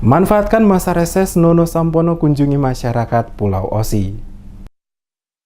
Manfaatkan masa reses, Nono Sampono kunjungi masyarakat Pulau Osi.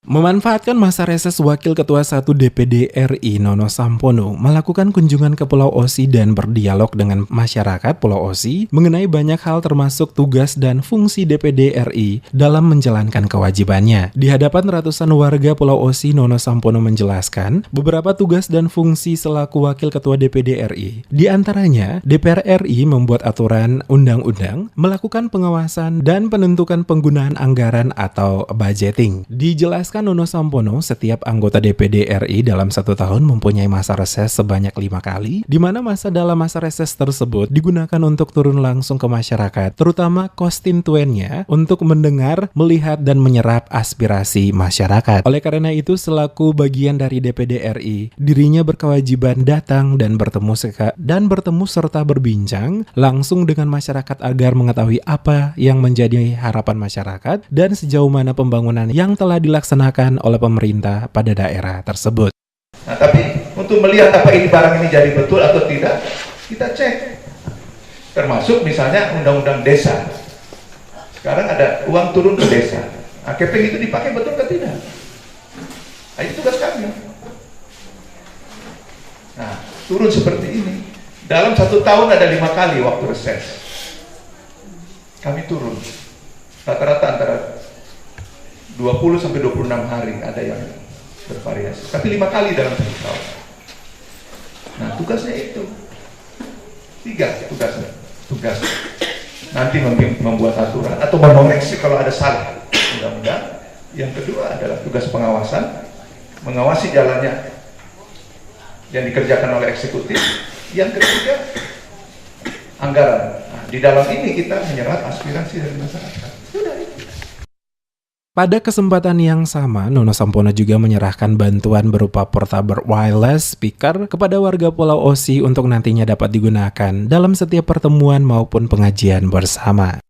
Memanfaatkan masa reses, Wakil Ketua 1 DPD RI Nono Sampono melakukan kunjungan ke Pulau Osi dan berdialog dengan masyarakat Pulau Osi mengenai banyak hal termasuk tugas dan fungsi DPD RI dalam menjalankan kewajibannya. Di hadapan ratusan warga Pulau Osi, Nono Sampono menjelaskan beberapa tugas dan fungsi selaku Wakil Ketua DPD RI. Di antaranya, DPR RI membuat aturan undang-undang, melakukan pengawasan, dan penentukan penggunaan anggaran atau budgeting. Dijelaskan Nono Sampono, setiap anggota DPD RI dalam 1 tahun mempunyai masa reses sebanyak 5 kali, di mana dalam masa reses tersebut digunakan untuk turun langsung ke masyarakat, terutama konstituennya, untuk mendengar, melihat, dan menyerap aspirasi masyarakat. Oleh karena itu, selaku bagian dari DPD RI, dirinya berkewajiban datang dan bertemu serta berbincang langsung dengan masyarakat agar mengetahui apa yang menjadi harapan masyarakat dan sejauh mana pembangunan yang telah dilaksanakan oleh pemerintah pada daerah tersebut. Nah, tapi untuk melihat apa ini barang ini jadi betul atau tidak, kita cek. Termasuk misalnya undang-undang desa. Sekarang ada uang turun ke desa. Nah, keping itu dipakai betul atau tidak? Nah, itu tugas kami. Nah, turun seperti ini. Dalam 1 tahun ada 5 kali waktu reses. Kami turun. Rata-rata antara 20 sampai 26 hari, ada yang bervariasi. Tapi 5 kali dalam 1 tahun. Nah, tugasnya itu 3 tugasnya. Tugas nanti membuat aturan atau mengoreksi kalau ada salah undang-undang. Yang kedua adalah tugas pengawasan, mengawasi jalannya yang dikerjakan oleh eksekutif. Yang ketiga, anggaran. Nah, di dalam ini kita menyerap aspirasi dari masyarakat. Sudah itu. Pada kesempatan yang sama, Nono Sampono juga menyerahkan bantuan berupa portable wireless speaker kepada warga Pulau Osi untuk nantinya dapat digunakan dalam setiap pertemuan maupun pengajian bersama.